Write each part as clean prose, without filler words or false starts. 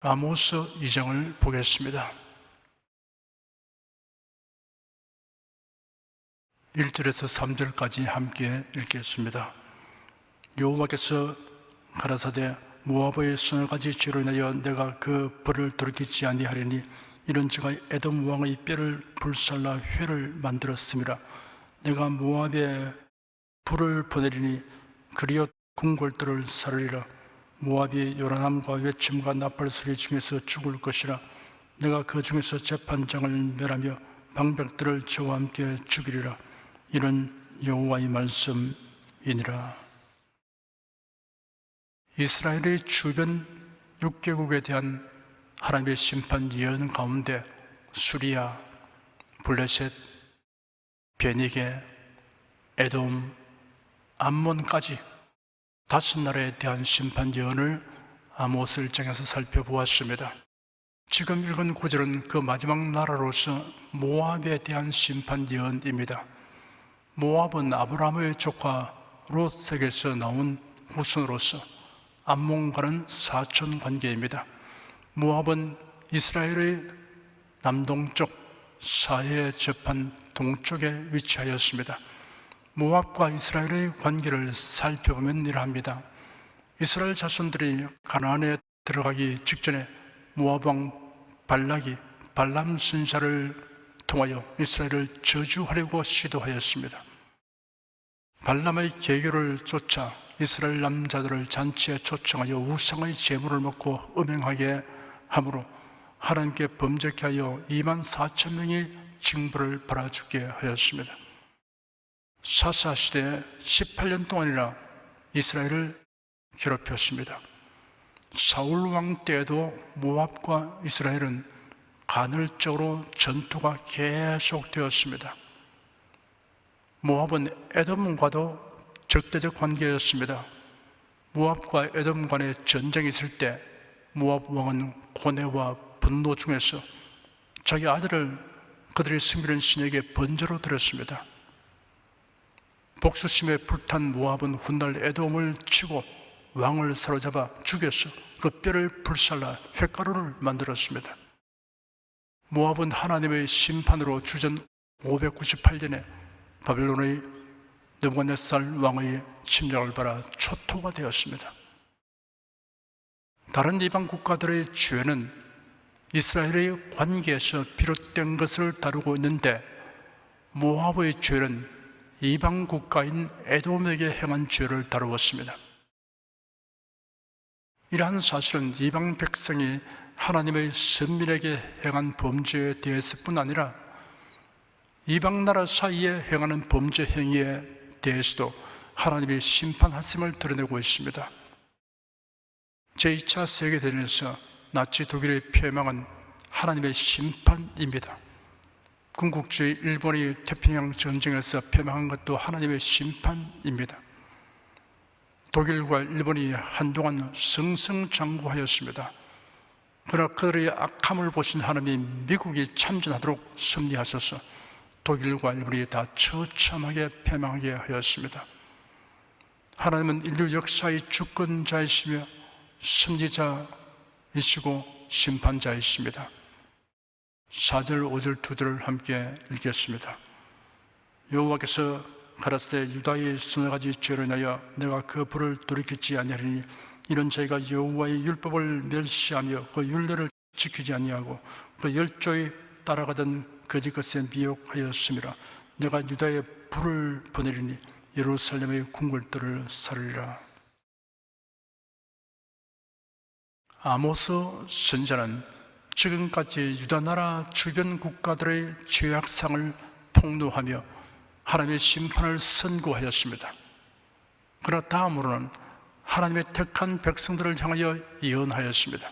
아모스 2장을 보겠습니다. 1절에서 3절까지 함께 읽겠습니다. 여호와께서 가라사대 모압의 서너 가지 죄로 인하여 내가 그 벌을 돌이키지 아니하리니 이런저가 에돔 왕의 뼈를 불살라 회를 만들었음이라. 내가 모압에 불을 보내리니 그리어 궁궐들을 사르리라. 모압이 요란함과 외침과 나팔 소리 중에서 죽을 것이라. 내가 그 중에서 재판장을 멸하며 방백들을 저와 함께 죽이리라. 이는 여호와의 말씀이니라. 이스라엘의 주변 6개국에 대한 하나님의 심판 예언 가운데 수리아, 블레셋, 베니게, 에돔, 암몬까지 5나라에 대한 심판 예언을 아모스 1장에서 살펴보았습니다. 지금 읽은 구절은 그 마지막 나라로서 모압에 대한 심판 예언입니다. 모압은 아브라함의 조카 롯에게서 나온 후손으로서 암몬과는 사촌 관계입니다. 모압은 이스라엘의 남동쪽 사해에 접한 동쪽에 위치하였습니다. 모압과 이스라엘의 관계를 살펴보면 이러합니다. 이스라엘 자손들이 가나안에 들어가기 직전에 모압 왕 발락이 발람 선지자를 통하여 이스라엘을 저주하려고 시도하였습니다. 발람의 계교를 쫓아 이스라엘 남자들을 잔치에 초청하여 우상의 제물을 먹고 음행하게 함으로 하나님께 범죄케 하여 24,000명의 징벌을 받아주게 하였습니다. 사사 시대에 18년 동안이나 이스라엘을 괴롭혔습니다. 사울 왕 때에도 모압과 이스라엘은 간헐적으로 전투가 계속되었습니다. 모압은 에돔과도 적대적 관계였습니다. 모압과 에돔 간의 전쟁이 있을 때 모압 왕은 고뇌와 분노 중에서 자기 아들을 그들의 섬기는 신에게 번제로 드렸습니다. 복수심에 불탄 모압은 훗날 에돔을 치고 왕을 사로잡아 죽여서 그 뼈를 불살라 횟가루를 만들었습니다. 모압은 하나님의 심판으로 주전 598년에 바벨론의 느부갓네살 왕의 침략을 받아 초토가 되었습니다. 다른 이방 국가들의 죄는 이스라엘의 관계에서 비롯된 것을 다루고 있는데 모압의 죄는 이방 국가인 에돔에게 행한 죄를 다루었습니다. 이러한 사실은 이방 백성이 하나님의 선민에게 행한 범죄에 대해서뿐 아니라 이방 나라 사이에 행하는 범죄 행위에 대해서도 하나님의 심판하심을 드러내고 있습니다. 제2차 세계대전에서 나치 독일의 폐망은 하나님의 심판입니다. 군국주의 일본이 태평양 전쟁에서 패망한 것도 하나님의 심판입니다. 독일과 일본이 한동안 승승장구하였습니다. 그러나 그들의 악함을 보신 하나님이 미국이 참전하도록 섭리하셔서 독일과 일본이 다 처참하게 패망하게 하였습니다. 하나님은 인류 역사의 주권자이시며 섭리자이시고 심판자이십니다. 4절, 5절, 2절을 함께 읽겠습니다. 여호와께서 가라사대 유다의 서너 가지 죄로 인하여 내가 그 불을 돌이키지 아니하리니 이런 자가 여호와의 율법을 멸시하며 그 율례를 지키지 아니하고 그 열조에 따라가던 거짓 것에 미혹하였음이라. 내가 유다에 불을 보내리니 예루살렘의 궁궐들을 사르리라. 아모스 선지자는 지금까지 유다 나라 주변 국가들의 죄악상을 폭로하며 하나님의 심판을 선고하였습니다. 그러나 다음으로는 하나님의 택한 백성들을 향하여 예언하였습니다.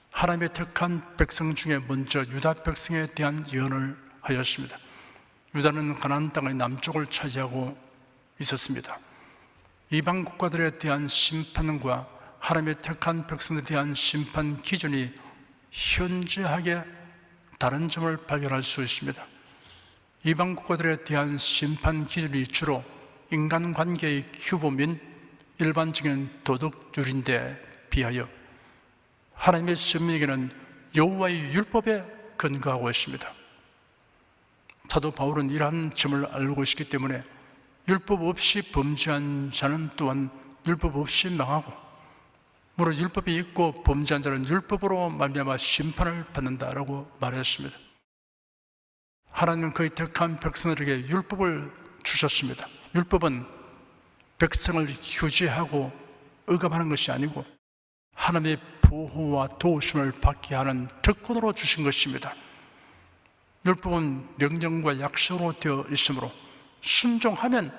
하나님의 택한 백성 중에 먼저 유다 백성에 대한 예언을 하였습니다. 유다는 가나안 땅의 남쪽을 차지하고 있었습니다. 이방 국가들에 대한 심판과 하나님의 택한 백성들에 대한 심판 기준이 현저하게 다른 점을 발견할 수 있습니다. 이방 국가들에 대한 심판 기준이 주로 인간관계의 규범인 일반적인 도덕률인데 비하여 하나님의 생명에는 여호와의 율법에 근거하고 있습니다. 사도 바울은 이러한 점을 알고 있기 때문에 율법 없이 범죄한 자는 또한 율법 없이 망하고, 무릇 율법이 있고 범죄한 자는 율법으로 말미암아 심판을 받는다라고 말했습니다. 하나님은 그의 택한 백성들에게 율법을 주셨습니다. 율법은 백성을 규제하고 억압하는 것이 아니고 하나님의 보호와 도우심을 받게 하는 특권으로 주신 것입니다. 율법은 명령과 약속으로 되어 있으므로 순종하면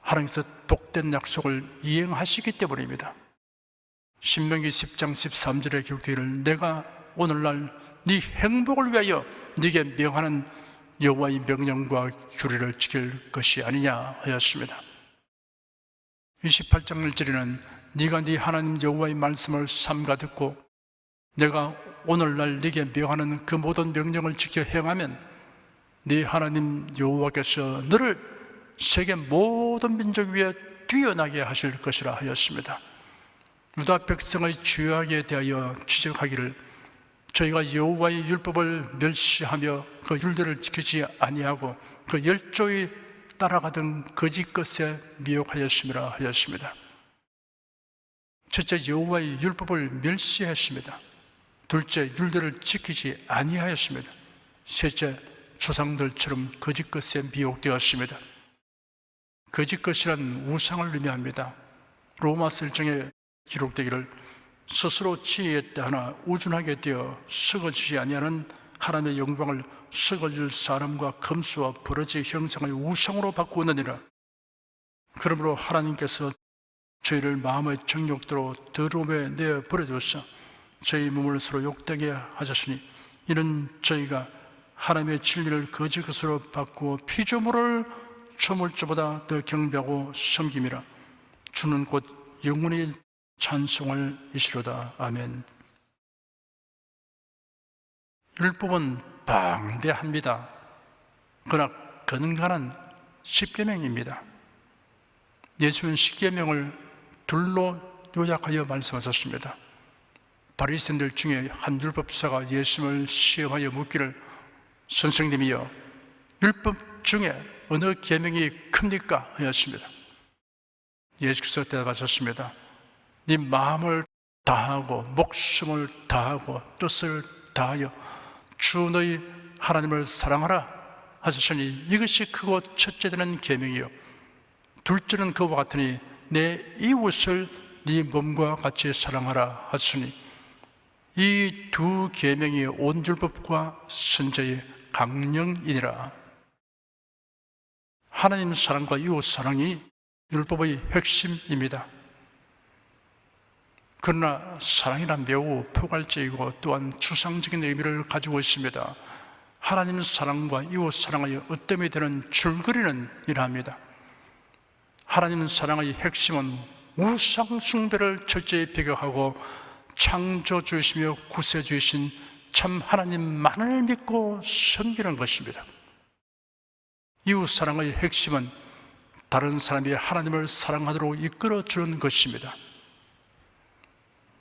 하나님께서 복된 약속을 이행하시기 때문입니다. 신명기 10장 13절에 기록되기를 내가 오늘날 네 행복을 위하여 네게 명하는 여호와의 명령과 규례를 지킬 것이 아니냐 하였습니다. 28장 1절에는 네가 네 하나님 여호와의 말씀을 삼가 듣고 내가 오늘날 네게 명하는 그 모든 명령을 지켜 행하면 네 하나님 여호와께서 너를 세계 모든 민족 위에 뛰어나게 하실 것이라 하였습니다. 유다 백성의 죄악에 대하여 지적하기를 저희가 여호와의 율법을 멸시하며 그 율례를 지키지 아니하고 그 열조에 따라가던 거짓 것에 미혹하였음이라 하였습니다. 첫째, 여호와의 율법을 멸시했습니다. 둘째, 율례를 지키지 아니하였습니다. 셋째, 조상들처럼 거짓 것에 미혹되었습니다. 거짓 것이란 우상을 의미합니다. 로마서 1장에 기록되기를 스스로 지혜에 따라 우준하게 되어 썩어지지 아니하는 하나님의 영광을 썩어질 사람과 검수와 버러지 형상의 우상으로 바꾸느니라. 그러므로 하나님께서 저희를 마음의 정욕대로 더러움에 내어 버려두사 저희 몸을 서로 욕되게 하셨으니 이는 저희가 하나님의 진리를 거짓 것으로 바꾸어 피조물을 조물주보다 더 경배하고 섬김이라. 주는 곧 영원히 찬송을 이시로다. 아멘. 율법은 방대합니다. 그러나 근간한 십계명입니다. 예수는 십계명을 둘로 요약하여 말씀하셨습니다. 바리새인들 중에 한 율법사가 예수님을 시험하여 묻기를 선생님이여 율법 중에 어느 계명이 큽니까? 하였습니다. 예수께서 대답하셨습니다. 네 마음을 다하고 목숨을 다하고 뜻을 다하여 주 너희 하나님을 사랑하라 하셨으니 이것이 크고 첫째 되는 계명이요 둘째는 그와 같으니 내 이웃을 네 몸과 같이 사랑하라 하셨으니 이 두 계명이 온 율법과 선지자의 강령이니라. 하나님 사랑과 이웃 사랑이 율법의 핵심입니다. 그러나 사랑이란 매우 포괄적이고 또한 추상적인 의미를 가지고 있습니다. 하나님 사랑과 이웃 사랑의 으뜸이 되는 줄거리는 이러합니다. 하나님 사랑의 핵심은 우상 숭배를 철저히 배격하고 창조주이시며 구세주이신 참 하나님만을 믿고 섬기는 것입니다. 이웃 사랑의 핵심은 다른 사람이 하나님을 사랑하도록 이끌어주는 것입니다.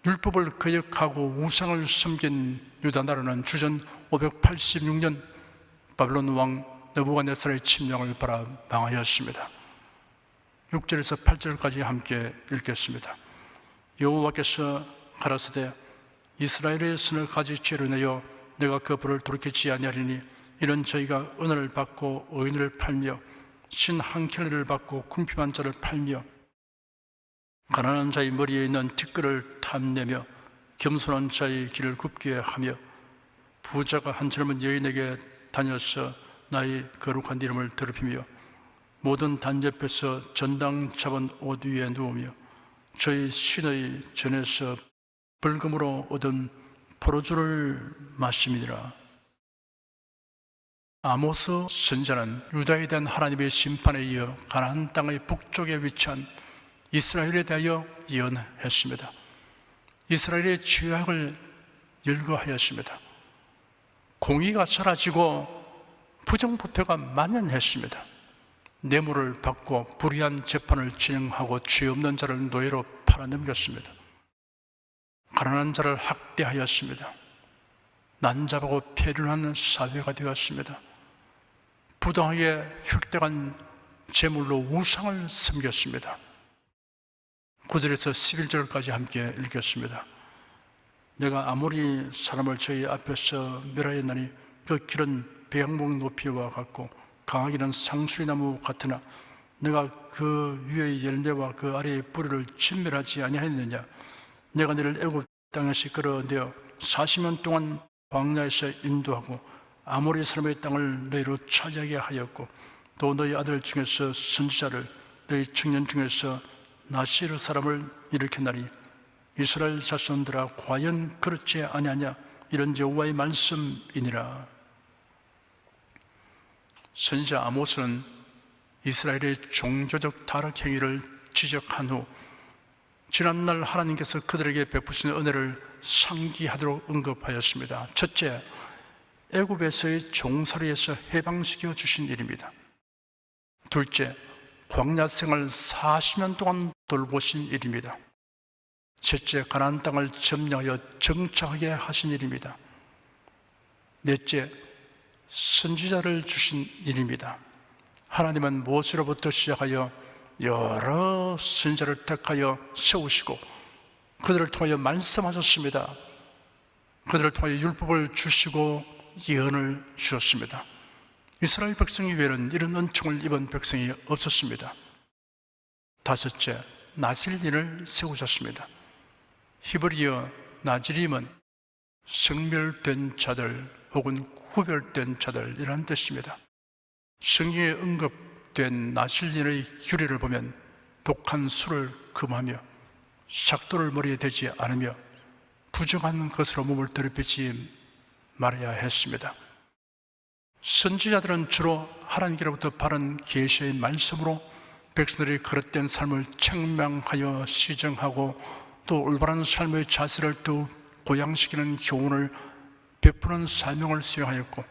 율법을 거역하고 우상을 섬긴 유다 나라는 주전 586년 바벨론 왕 느부갓네살의 침략을 받아 망하였습니다. 6절에서 8절까지 함께 읽겠습니다. 여호와께서 가라사대 이스라엘의 선을 가지 죄로 내어 내가 그 불을 돌이키지 아니하리니 이는 저희가 은혜를 받고 의인을 팔며 신 한 켤레를 받고 궁핍한 자를 팔며 가난한 자의 머리에 있는 티끌을 탐내며 겸손한 자의 길을 굽게 하며 부자가 한 젊은 여인에게 다녀서 나의 거룩한 이름을 더럽히며 모든 단 옆에서 전당 잡은 옷 위에 누우며 저희 신의 전에서 벌금으로 얻은 포도주를 마심이니라. 아모스 선지자는 유다에 대한 하나님의 심판에 이어 가나안 땅의 북쪽에 위치한 이스라엘에 대하여 예언했습니다. 이스라엘의 죄악을 열거하였습니다. 공의가 사라지고 부정부패가 만연했습니다. 뇌물을 받고 불의한 재판을 진행하고 죄 없는 자를 노예로 팔아넘겼습니다. 가난한 자를 학대하였습니다. 난잡하고 폐륜하는 사회가 되었습니다. 부당하게 획득한 재물로 우상을 섬겼습니다. 9절에서 11절까지 함께 읽겠습니다. 내가 아무리 사람을 저희 앞에서 멸하였나니 그 길은 배양목 높이와 같고 강하기는 상수리나무 같으나 내가 그 위의 열매와 그 아래의 뿌리를 진멸하지 아니하였느냐. 내가 너를 애굽 땅에서 끌어내어 40년 동안 광야에서 인도하고 아모리 사람의 땅을 너희로 차지하게 하였고 또 너희 아들 중에서 선지자를 너희 청년 중에서 나시르 사람을 일으켰나니 이스라엘 자손들아 과연 그렇지 아니하냐. 이런 여호와의 말씀이니라. 선지자 아모스는 이스라엘의 종교적 타락 행위를 지적한 후 지난날 하나님께서 그들에게 베푸신 은혜를 상기하도록 언급하였습니다. 첫째, 애굽에서의 종살이에서 해방시켜 주신 일입니다. 둘째, 광야 생활 40년 동안 돌보신 일입니다. 셋째, 가나안 땅을 점령하여 정착하게 하신 일입니다. 넷째, 선지자를 주신 일입니다. 하나님은 모세로부터 시작하여 여러 선지자를 택하여 세우시고 그들을 통하여 말씀하셨습니다. 그들을 통하여 율법을 주시고 예언을 주셨습니다. 이스라엘 백성 이외에는 이런 은총을 입은 백성이 없었습니다. 다섯째, 나실린을 세우셨습니다. 히브리어 나지림은 성멸된 자들 혹은 구별된 자들이라는 뜻입니다. 성경에 언급된 나실린의 규례를 보면 독한 술을 금하며 삭도를 머리에 대지 않으며 부정한 것으로 몸을 더럽히지 말아야 했습니다. 선지자들은 주로 하나님께로부터 받은 계시의 말씀으로 백성들이 그릇된 삶을 책망하여 시정하고 또 올바른 삶의 자세를 더욱 고양시키는 교훈을 베푸는 사명을 수행하였고,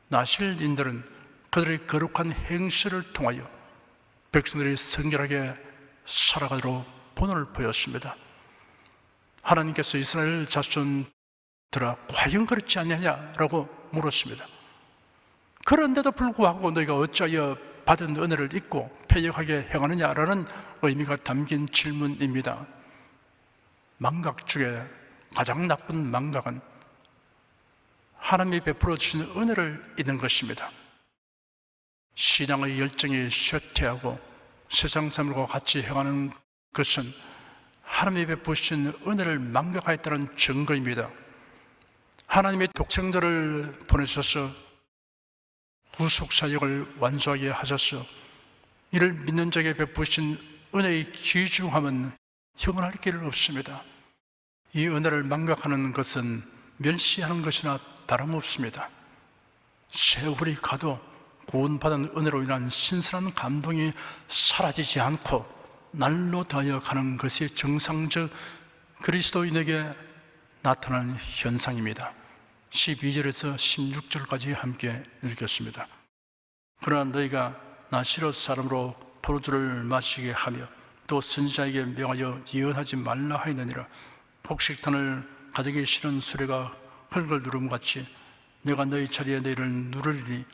나실인들은 그들의 거룩한 행실을 통하여 백성들이 성결하게 살아가도록 본을 보였습니다. 하나님께서 이스라엘 자손들아 과연 그렇지 않느냐라고 물었습니다. 그런데도 불구하고 너희가 어찌하여 받은 은혜를 잊고 패역하게 행하느냐라는 의미가 담긴 질문입니다. 망각 중에 가장 나쁜 망각은 하나님이 베풀어 주신 은혜를 잊는 것입니다. 신앙의 열정이 쇠퇴하고 세상 사람과 같이 행하는 것은 하나님이 베푸신 은혜를 망각하였다는 증거입니다. 하나님의 독생자를 보내셔서 구속사역을 완수하게 하셔서 이를 믿는 자에게 베푸신 은혜의 귀중함은 형언할 길 없습니다. 이 은혜를 망각하는 것은 멸시하는 것이나 다름없습니다. 세월이 가도 구원받은 은혜로 인한 신선한 감동이 사라지지 않고 날로 더하여 가는 것이 정상적 그리스도인에게 나타나는 현상입니다. 12절에서 16절까지 함께 읽겠습니다. 그러나 너희가 나시롯 사람으로 포도주를 마시게 하며 또 선지자에게 명하여 예언하지 말라 하였느니라. 폭식탄을 가득히 실은 수레가 흙을 누름같이 내가 너희 자리에 너희를 누르리니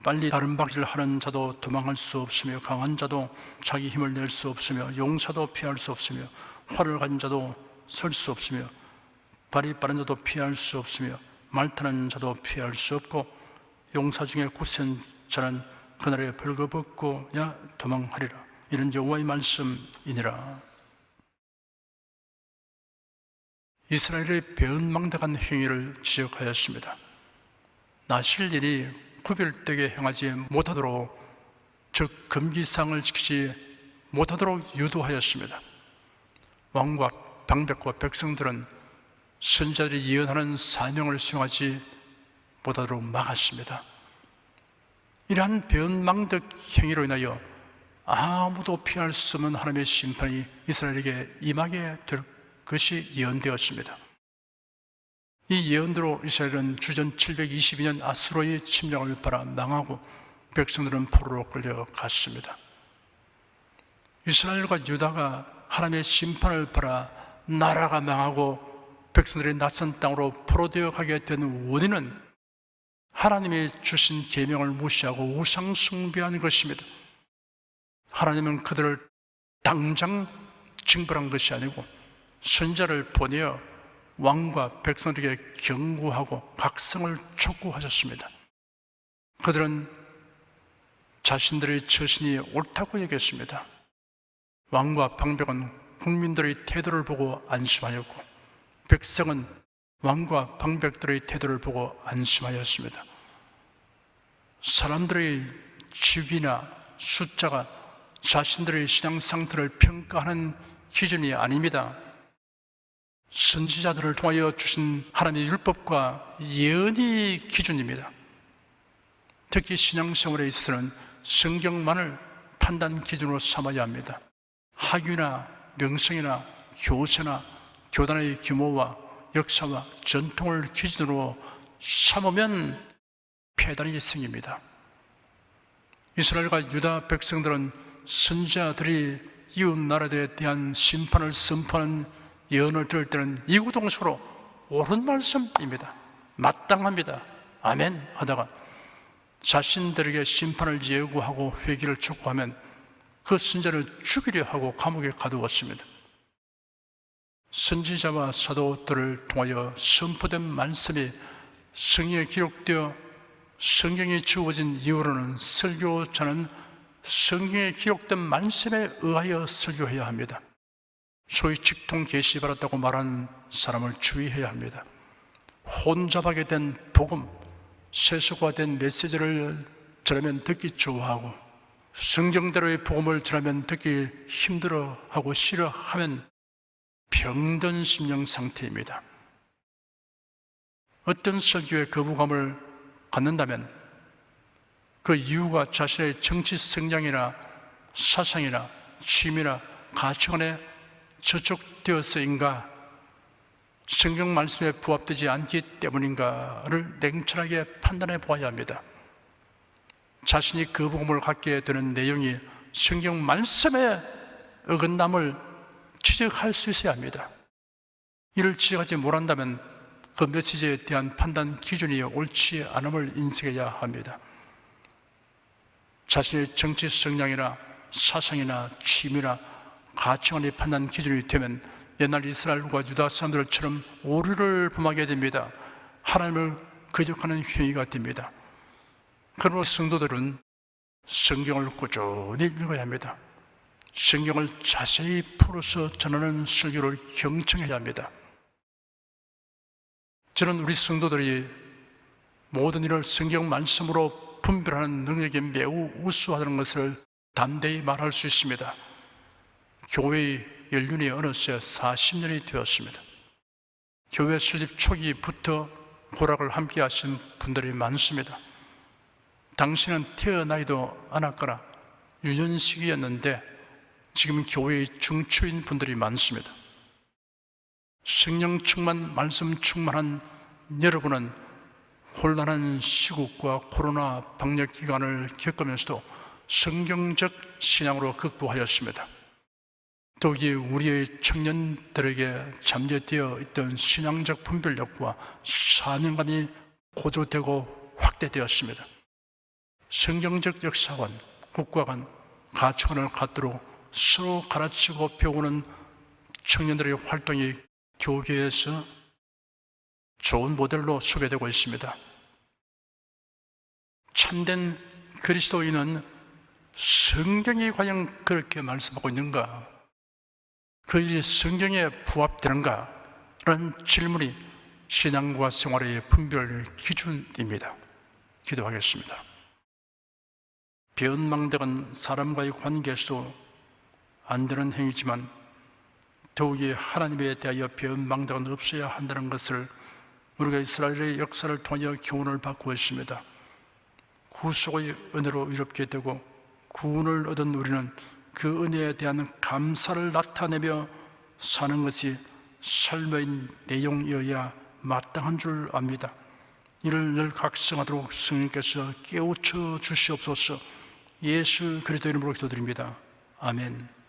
빨리 다른 바퀴를 하는 자도 도망할 수 없으며 강한 자도 자기 힘을 낼 수 없으며 용사도 피할 수 없으며 활을 가진 자도 설 수 없으며 발이 빠른 자도 피할 수 없으며 말 타는 자도 피할 수 없고 용사 중에 굳센 자는 그날에 벌거벗고 도망하리라. 이런 여호와의 말씀이니라. 이스라엘의 배은망덕한 행위를 지적하였습니다. 나실린이 구별되게 행하지 못하도록 즉 금기상을 지키지 못하도록 유도하였습니다. 왕과 방백과 백성들은 선지자들이 예언하는 사명을 수행하지 못하도록 막았습니다. 이러한 배은망덕 행위로 인하여 아무도 피할 수 없는 하나님의 심판이 이스라엘에게 임하게 될 것이 예언되었습니다. 이 예언대로 이스라엘은 주전 722년 아수르의 침략을 받아 망하고 백성들은 포로로 끌려갔습니다. 이스라엘과 유다가 하나님의 심판을 받아 나라가 망하고 백성들이 낯선 땅으로 포로되어 가게 된 원인은 하나님이 주신 계명을 무시하고 우상 숭배한 것입니다. 하나님은 그들을 당장 징벌한 것이 아니고 선지자를 보내어 왕과 백성들에게 경고하고 각성을 촉구하셨습니다. 그들은 자신들의 처신이 옳다고 여겼습니다. 왕과 방백은 국민들의 태도를 보고 안심하였고 백성은 왕과 방백들의 태도를 보고 안심하였습니다. 사람들의 직위나 숫자가 자신들의 신앙 상태를 평가하는 기준이 아닙니다. 선지자들을 통하여 주신 하나님의 율법과 예언이 기준입니다. 특히 신앙생활에 있어서는 성경만을 판단 기준으로 삼아야 합니다. 학위나 명성이나 교세나 교단의 규모와 역사와 전통을 기준으로 삼으면 폐단이 생깁니다. 이스라엘과 유다 백성들은 선지자들이 이웃 나라에 대한 심판을 선포하는 예언을 들을 때는 이구동성으로 옳은 말씀입니다. 마땅합니다. 아멘 하다가 자신들에게 심판을 예고하고 회개를 촉구하면 그 선지자를 죽이려 하고 감옥에 가두었습니다. 선지자와 사도들을 통하여 선포된 말씀이 성경에 기록되어 성경이 주어진 이후로는 설교자는 성경에 기록된 말씀에 의하여 설교해야 합니다. 소위 직통 계시 받았다고 말하는 사람을 주의해야 합니다. 혼잡하게 된 복음, 세속화된 메시지를 전하면 듣기 좋아하고 성경대로의 복음을 전하면 듣기 힘들어하고 싫어하면 병든 심령 상태입니다. 어떤 설교에 거부감을 갖는다면 그 이유가 자신의 정치 성향이나 사상이나 취미나 가치관에 저촉되어서인가, 성경 말씀에 부합되지 않기 때문인가를 냉철하게 판단해 보아야 합니다. 자신이 그 복음을 갖게 되는 내용이 성경 말씀에 어긋남을 지적할 수 있어야 합니다. 이를 지적하지 못한다면 그 메시지에 대한 판단 기준이 옳지 않음을 인식해야 합니다. 자신의 정치 성향이나 사상이나 취미나 가치관의 판단 기준이 되면 옛날 이스라엘과 유다 사람들처럼 오류를 범하게 됩니다. 하나님을 거역하는 행위가 됩니다. 그러므로 성도들은 성경을 꾸준히 읽어야 합니다. 성경을 자세히 풀어서 전하는 설교를 경청해야 합니다. 저는 우리 성도들이 모든 일을 성경 말씀으로 분별하는 능력이 매우 우수하다는 것을 담대히 말할 수 있습니다. 교회의 연륜이 어느새 40년이 되었습니다. 교회 설립 초기부터 고락을 함께 하신 분들이 많습니다. 당시는 태어나지도 않았거나 유년시기였는데 지금 교회의 중추인 분들이 많습니다. 성령 충만, 말씀 충만한 여러분은 혼란한 시국과 코로나 방역 기간을 겪으면서도 성경적 신앙으로 극복하였습니다. 더욱이 우리의 청년들에게 잠재되어 있던 신앙적 분별력과 사명감이 고조되고 확대되었습니다. 성경적 역사관, 국가관, 가치관을 갖도록 서로 가르치고 배우는 청년들의 활동이 교계에서 좋은 모델로 소개되고 있습니다. 참된 그리스도인은 성경이 과연 그렇게 말씀하고 있는가? 그 일이 성경에 부합되는가? 라는 질문이 신앙과 생활의 분별 기준입니다. 기도하겠습니다. 변망덕은 사람과의 관계에서도 안 되는 행위지만 더욱이 하나님에 대하여 변망덕은 없어야 한다는 것을 우리가 이스라엘의 역사를 통하여 교훈을 받고 있습니다. 구속의 은혜로 위롭게 되고 구원을 얻은 우리는 그 은혜에 대한 감사를 나타내며 사는 것이 삶의 내용이어야 마땅한 줄 압니다. 이를 늘 각성하도록 성령께서 깨우쳐 주시옵소서. 예수 그리스도 이름으로 기도드립니다. 아멘.